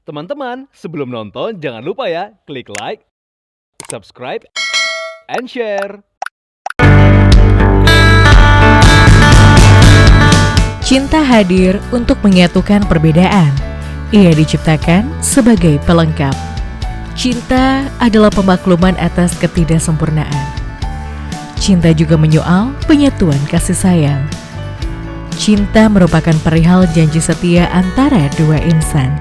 Teman-teman, sebelum nonton jangan lupa ya, klik like, subscribe, and share. Cinta hadir untuk menyatukan perbedaan. Ia diciptakan sebagai pelengkap. Cinta adalah pemakluman atas ketidaksempurnaan. Cinta juga menyoal penyatuan kasih sayang. Cinta merupakan perihal janji setia antara dua insan.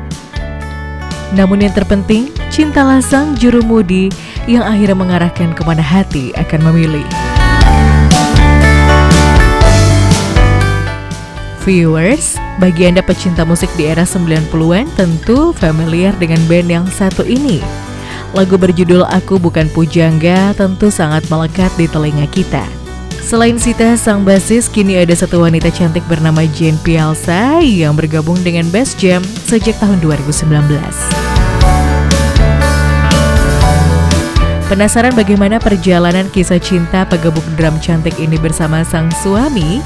Namun yang terpenting, cintalah sang jurumudi yang akhirnya mengarahkan kemana hati akan memilih. Viewers, bagi Anda pecinta musik di era 90-an tentu familiar dengan band yang satu ini. Lagu berjudul Aku Bukan Pujangga tentu sangat melekat di telinga kita. Selain Sita sang basis, kini ada satu wanita cantik bernama Jane Pialsa yang bergabung dengan Bass Jam sejak tahun 2019. Penasaran bagaimana perjalanan kisah cinta pegabung drum cantik ini bersama sang suami?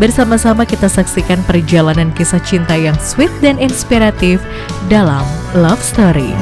Bersama-sama kita saksikan perjalanan kisah cinta yang sweet dan inspiratif dalam Love Story.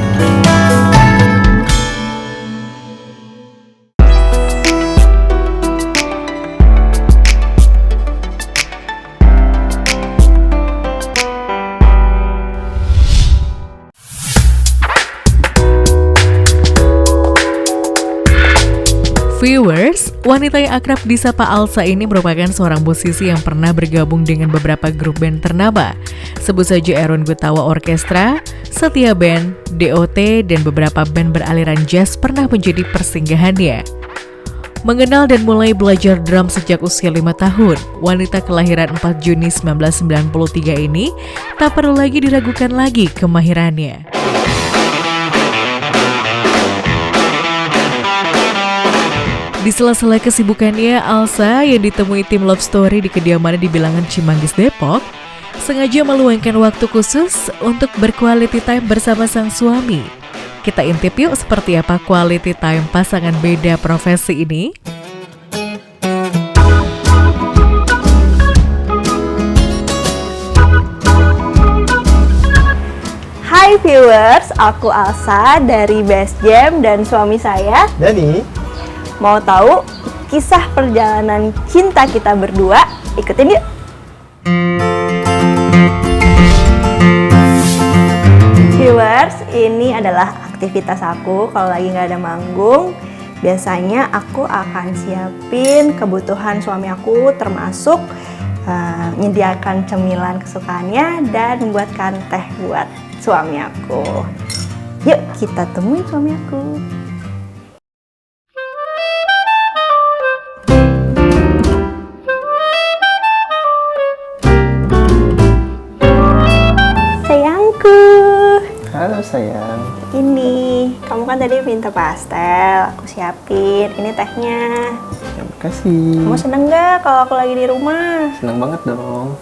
Viewers, wanita yang akrab disapa Alsa ini merupakan seorang musisi yang pernah bergabung dengan beberapa grup band ternama. Sebut saja Erwin Gutawa Orkestra, Setia Band, DOT, dan beberapa band beraliran jazz pernah menjadi persinggahannya. Mengenal dan mulai belajar drum sejak usia 5 tahun, wanita kelahiran 4 Juni 1993 ini tak perlu lagi diragukan lagi kemahirannya. Di sela-sela kesibukannya, Alsa yang ditemui tim Love Story di kediamannya di Bilangan Cimanggis, Depok, sengaja meluangkan waktu khusus untuk berquality time bersama sang suami. Kita intip yuk seperti apa quality time pasangan beda profesi ini. Hai viewers, aku Alsa dari Bass Jam dan suami saya Dani. mau tahu kisah perjalanan cinta kita berdua? Ikutin yuk! Viewers, ini adalah aktivitas aku kalau lagi nggak ada manggung. Biasanya aku akan siapin kebutuhan suami aku, termasuk menyediakan cemilan kesukaannya dan membuatkan teh buat suami aku. Yuk kita temuin suami aku. Halo sayang. Ini, kamu kan tadi minta pastel, aku siapin. Ini tehnya. Terima kasih. Kamu seneng gak kalau aku lagi di rumah? Senang banget dong.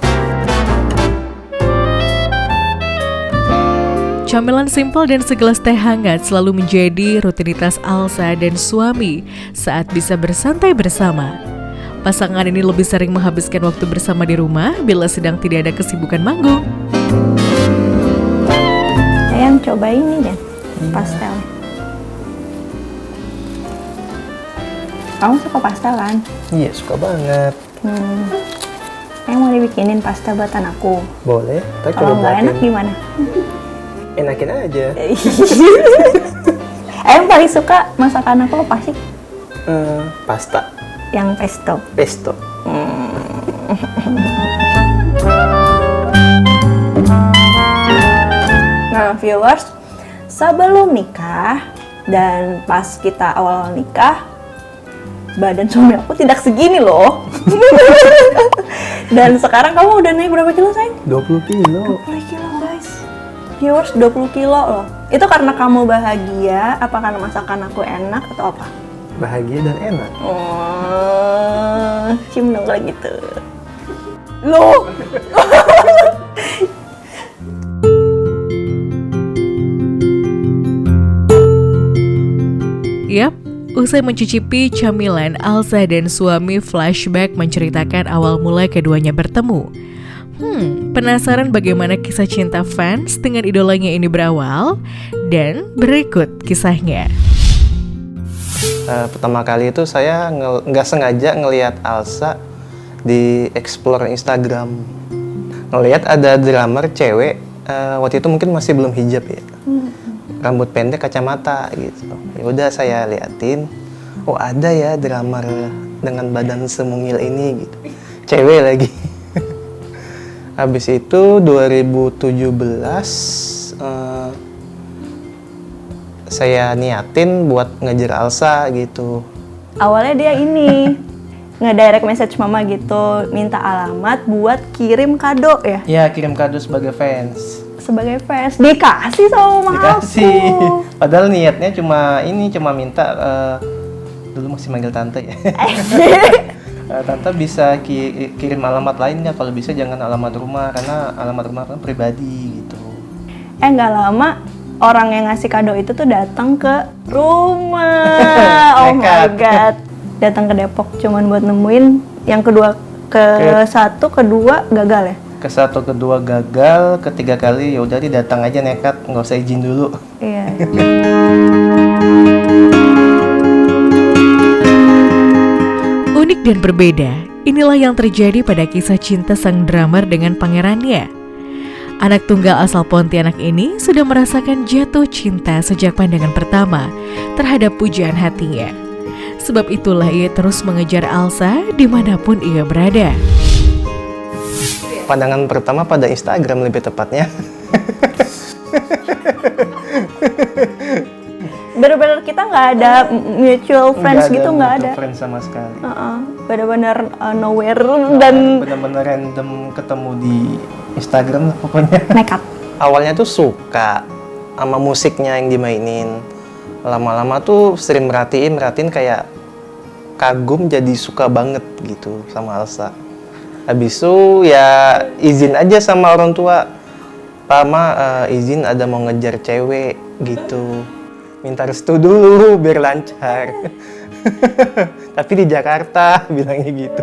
Camilan simpel dan segelas teh hangat selalu menjadi rutinitas Alsa dan suami saat bisa bersantai bersama. Pasangan ini lebih sering menghabiskan waktu bersama di rumah bila sedang tidak ada kesibukan manggung. Sayang, coba ini deh, pastel. Kamu suka pastel kan? Iya, suka banget. Sayang mau dibikinin pastel buatan aku. Boleh, tapi Kalau nggak enak gimana? enakin aja. Ayang paling suka masakan aku apa sih? Pasta, Yang pesto. pesto. Nah viewers, sebelum nikah dan pas kita awal nikah, badan suami aku tidak segini loh. Dan sekarang kamu udah naik berapa kilo sayang? 20 kilo. 20 kilo guys. Viewers, 20 kilo loh. Itu karena kamu bahagia, apa karena masakan aku enak atau apa? Bahagia dan enak. Cium dong kalau gitu. Loh. Yap, usai mencicipi camilan, Alsa dan suami flashback menceritakan awal mula keduanya bertemu. Penasaran bagaimana kisah cinta fans dengan idolanya ini berawal? Dan berikut kisahnya. Pertama kali itu saya nggak sengaja ngelihat Alsa di explore Instagram. Ngelihat ada drummer cewek, waktu itu mungkin masih belum hijab ya. Rambut pendek, kacamata gitu. Ya udah saya liatin, oh ada ya drummer dengan badan semungil ini gitu. Cewek lagi. Habis itu 2017 saya niatin buat ngejar Alsa gitu. Awalnya dia ini nge-direct message mama gitu, minta alamat buat kirim kado ya. Ya kirim kado sebagai fans. Sebagai fans dikasih sama mama Dikasih. aku. Padahal niatnya cuma minta dulu masih manggil tante ya. Tante bisa kirim alamat lainnya, kalau bisa jangan alamat rumah karena alamat rumah kan pribadi gitu. Nggak lama orang yang ngasih kado itu tuh datang ke rumah. Oh my Nekat. god, datang ke Depok cuman buat nemuin. Yang kedua kedua gagal ya. Ke satu kedua gagal, ketiga kali ya udah datang aja nekat, nggak usah izin dulu. Iya. Unik dan berbeda, inilah yang terjadi pada kisah cinta sang drummer dengan pangerannya. Anak tunggal asal Pontianak ini sudah merasakan jatuh cinta sejak pandangan pertama terhadap pujaan hatinya. Sebab itulah ia terus mengejar Alsa dimanapun ia berada. Pandangan pertama pada Instagram lebih tepatnya. Bener-bener kita nggak ada mutual friends gitu, nggak ada. Friends sama sekali. Bener-bener nowhere dan Bener-bener random ketemu di Instagram lah pokoknya. nekat. Awalnya tuh suka sama musiknya yang dimainin. Lama-lama tuh sering merhatiin kayak kagum, jadi suka banget gitu sama Alsa. Habis itu ya izin aja sama orang tua. Izin ada mau ngejar cewek gitu. Minta restu dulu biar lancar. Tapi di Jakarta bilangnya gitu.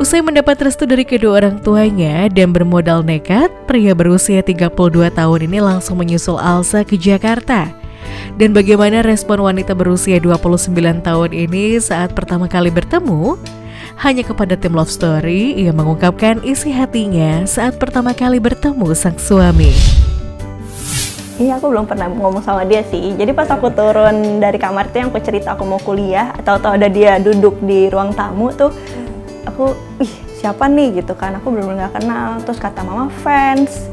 Usai mendapat restu dari kedua orang tuanya dan bermodal nekat, pria berusia 32 tahun ini langsung menyusul Alsa ke Jakarta. Dan bagaimana respon wanita berusia 29 tahun ini saat pertama kali bertemu? Hanya kepada tim Love Story, ia mengungkapkan isi hatinya saat pertama kali bertemu sang suami. Iya, aku belum pernah ngomong sama dia sih. Jadi pas aku turun dari kamar tuh yang aku cerita aku mau kuliah, atau ada dia duduk di ruang tamu tuh, aku, siapa nih gitu kan? Aku bener-bener gak kenal. Terus kata mama fans.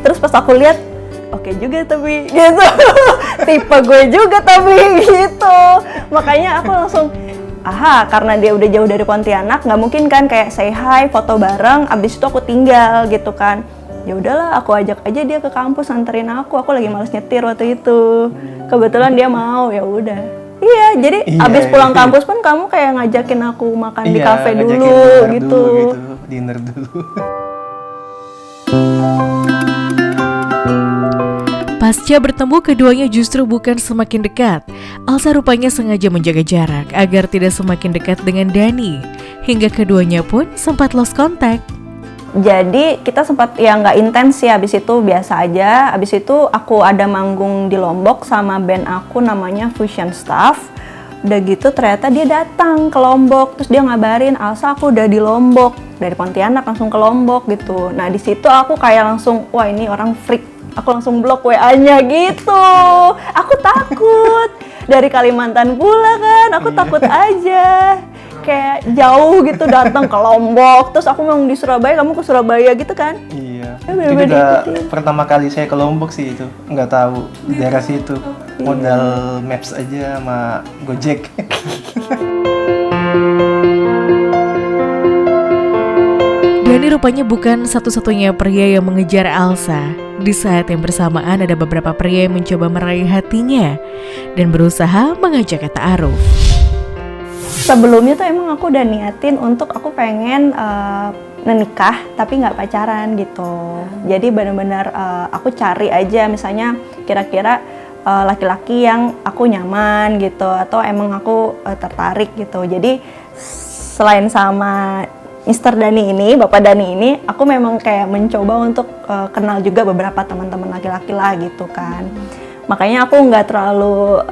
Terus pas aku lihat, oke juga tapi gitu. Tipe gue juga tapi gitu. Makanya aku langsung, karena dia udah jauh dari Pontianak, nggak mungkin kan kayak say hi, foto bareng, abis itu aku tinggal gitu kan. Ya udahlah, aku ajak aja dia ke kampus anterin aku lagi males nyetir waktu itu. Kebetulan dia mau, ya udah. Iya, jadi abis pulang kampus pun kamu kayak ngajakin aku makan di kafe dulu gitu. Dinner dulu. Pasca bertemu, keduanya justru bukan semakin dekat. Alsa rupanya sengaja menjaga jarak agar tidak semakin dekat dengan Dani. Hingga keduanya pun sempat lost contact. Jadi kita sempat nggak intens sih, abis itu biasa aja. Abis itu aku ada manggung di Lombok sama band aku namanya Fusion Staff. Udah gitu ternyata dia datang ke Lombok, terus dia ngabarin, Alsa aku udah di Lombok, dari Pontianak langsung ke Lombok gitu. Nah di situ aku kayak langsung, wah ini orang freak. Aku langsung blok WA-nya gitu. Aku takut. Dari Kalimantan pula kan, aku takut aja. Kayak jauh gitu datang ke Lombok. Terus aku mau di Surabaya, kamu ke Surabaya gitu kan? Iya. bener-bener Itu juga diikutin. pertama kali saya ke Lombok sih itu. Nggak tahu di daerah situ. Modal maps aja sama Gojek. Dani rupanya bukan satu-satunya pria yang mengejar Alsa. Di saat yang bersamaan ada beberapa pria yang mencoba meraih hatinya dan berusaha mengajaknya ta'aruf. Sebelumnya tuh emang aku udah niatin untuk aku pengen menikah tapi nggak pacaran gitu. Jadi benar-benar aku cari aja misalnya kira-kira laki-laki yang aku nyaman gitu atau emang aku tertarik gitu. Jadi selain sama Mr. Dani ini, Bapak Dani ini, aku memang kayak mencoba untuk kenal juga beberapa teman-teman laki-laki lah gitu kan. Makanya aku nggak terlalu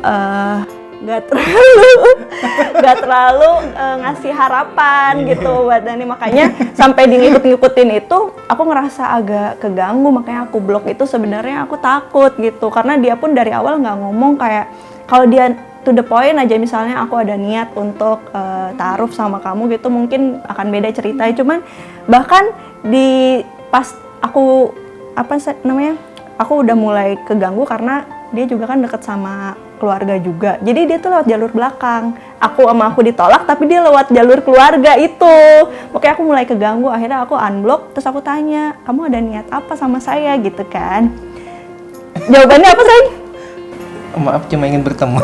ngasih harapan gitu buat Dani. Makanya sampai di ngikut-ngikutin itu, aku ngerasa agak keganggu. Makanya aku blok itu sebenarnya aku takut gitu. Karena dia pun dari awal nggak ngomong kayak, kalau dia to the point aja misalnya aku ada niat untuk taaruf sama kamu gitu, mungkin akan beda ceritanya. Cuman bahkan di pas aku aku udah mulai keganggu karena dia juga kan deket sama keluarga juga. Jadi dia tuh lewat jalur belakang. Aku ditolak tapi dia lewat jalur keluarga itu. Makanya aku mulai keganggu, akhirnya aku unblock, terus aku tanya, "Kamu ada niat apa sama saya?" gitu kan. Jawabannya apa, Sayang? Maaf, cuma ingin berteman.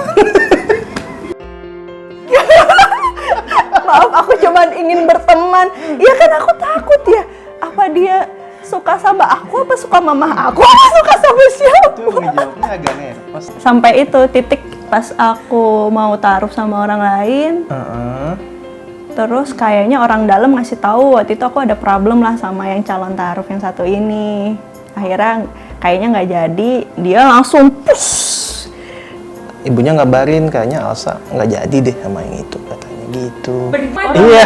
Maaf, aku cuma ingin berteman. Ya kan aku takut ya. Apa dia suka sama aku, apa suka mama aku, apa suka sama siapa? Itu ngejawabnya agak nervous. Sampai itu titik pas aku mau taruh sama orang lain. Terus kayaknya orang dalam ngasih tahu waktu itu aku ada problem lah sama yang calon taruh yang satu ini. Akhirnya kayaknya nggak jadi, dia langsung push. Ibunya ngabarin kayaknya Elsa nggak jadi deh sama yang itu, katanya gitu. Iya.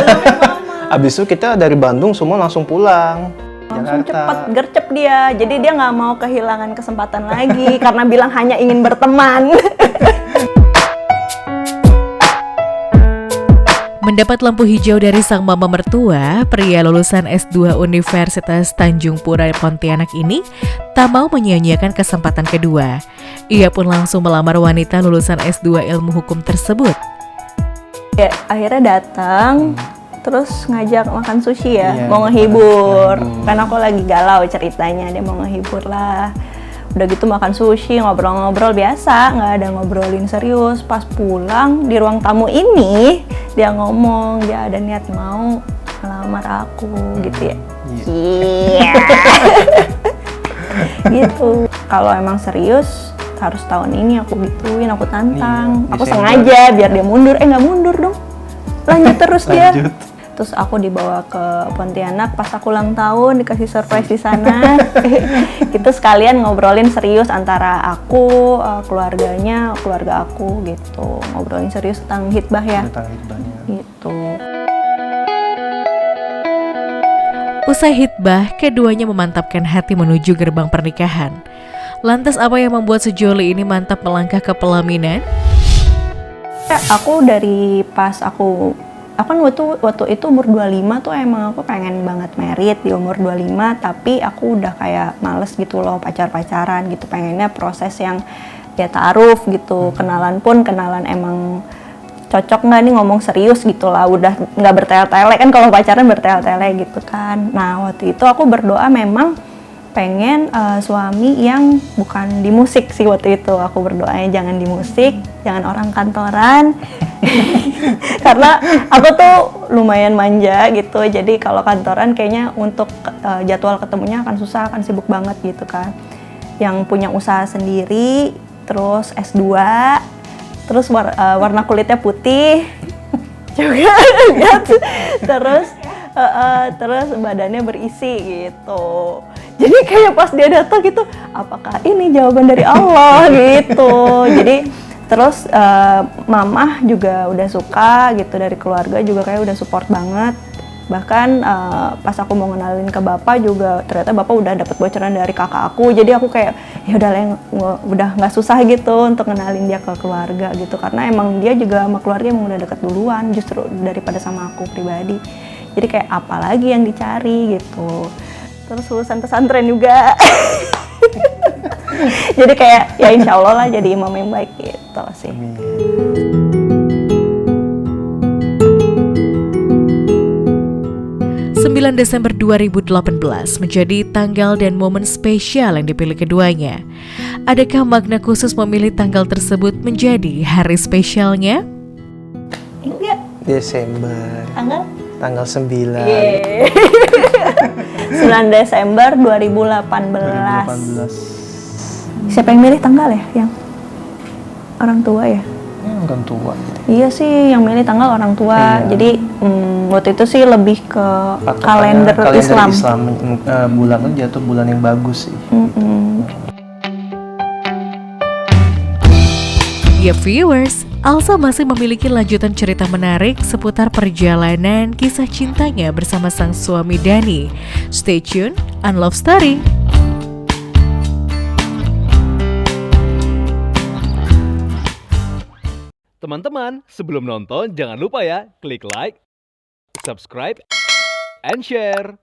Abis itu kita dari Bandung semua langsung pulang. Langsung Jakarta. cepet gercep dia, jadi dia nggak mau kehilangan kesempatan lagi karena bilang hanya ingin berteman. Mendapat lampu hijau dari sang mama mertua, pria lulusan S2 Universitas Tanjung Pura Pontianak ini tak mau menyia-nyiakan kesempatan kedua. Ia pun langsung melamar wanita lulusan S2 Ilmu Hukum tersebut. Ya, akhirnya datang, terus ngajak makan sushi ya, Iya, mau ngehibur. Kan aku lagi galau ceritanya, dia mau ngehibur lah. Udah gitu makan sushi, ngobrol-ngobrol biasa, nggak ada ngobrolin serius. Pas pulang di ruang tamu ini, dia ngomong dia ada niat mau ngelamar aku gitu ya. Iya. Gitu. Kalau emang serius harus tahun ini aku gituin, aku tantang. Iya, Aku Desember. sengaja biar dia mundur. Nggak mundur dong. Lanjut terus dia. Lanjut. Terus aku dibawa ke Pontianak pas aku ulang tahun, dikasih surprise di sana. Itu sekalian ngobrolin serius antara aku, keluarganya, keluarga aku gitu. Ngobrolin serius tentang hitbah ya. Tentang hitbahnya. Gitu. Usai hitbah, keduanya memantapkan hati menuju gerbang pernikahan. Lantas apa yang membuat sejoli ini mantap melangkah ke pelaminan? Aku dari pas aku kan waktu itu umur 25 tuh emang aku pengen banget married di umur 25, tapi aku udah kayak males gitu loh pacar-pacaran gitu, pengennya proses yang ya ta'aruf gitu, kenalan emang cocok nggak nih ngomong serius gitu lah, udah nggak bertele-tele kan, kalau pacaran bertele-tele gitu kan. Nah waktu itu aku berdoa memang pengen suami yang bukan di musik sih waktu itu, aku berdoanya jangan di musik, jangan orang kantoran. Karena aku tuh lumayan manja gitu, jadi kalau kantoran kayaknya untuk jadwal ketemunya akan susah, akan sibuk banget gitu kan. Yang punya usaha sendiri, terus S2, terus warna kulitnya putih juga, terus badannya berisi gitu. Jadi kayak pas dia datang gitu, apakah ini jawaban dari Allah gitu. Jadi terus mamah juga udah suka gitu, dari keluarga juga kayak udah support banget. Bahkan pas aku mau ngenalin ke bapak juga ternyata bapak udah dapet bocoran dari kakak aku. Jadi aku kayak ya udah nggak susah gitu untuk ngenalin dia ke keluarga gitu, karena emang dia juga sama keluarga emang udah deket duluan justru daripada sama aku pribadi. Jadi kayak apa lagi yang dicari gitu. Terus lulusan pesantren juga. Jadi kayak ya insya Allah lah jadi imam yang baik gitu sih. 9 Desember 2018 menjadi tanggal dan momen spesial yang dipilih keduanya. Adakah makna khusus memilih tanggal tersebut menjadi hari spesialnya? Enggak. Desember. Tanggal 9. 9 Desember 2018. Siapa yang milih tanggal ya? Yang orang tua ya? orang tua. Iya sih, yang milih tanggal orang tua. Iya. Jadi waktu itu sih lebih ke Patokannya kalender Islam. Bulan itu jatuh bulan yang bagus sih. Ya viewers, Alsa masih memiliki lanjutan cerita menarik seputar perjalanan kisah cintanya bersama sang suami Dani. Stay tune on Love Story. Teman-teman, sebelum nonton jangan lupa ya klik like, subscribe, and share.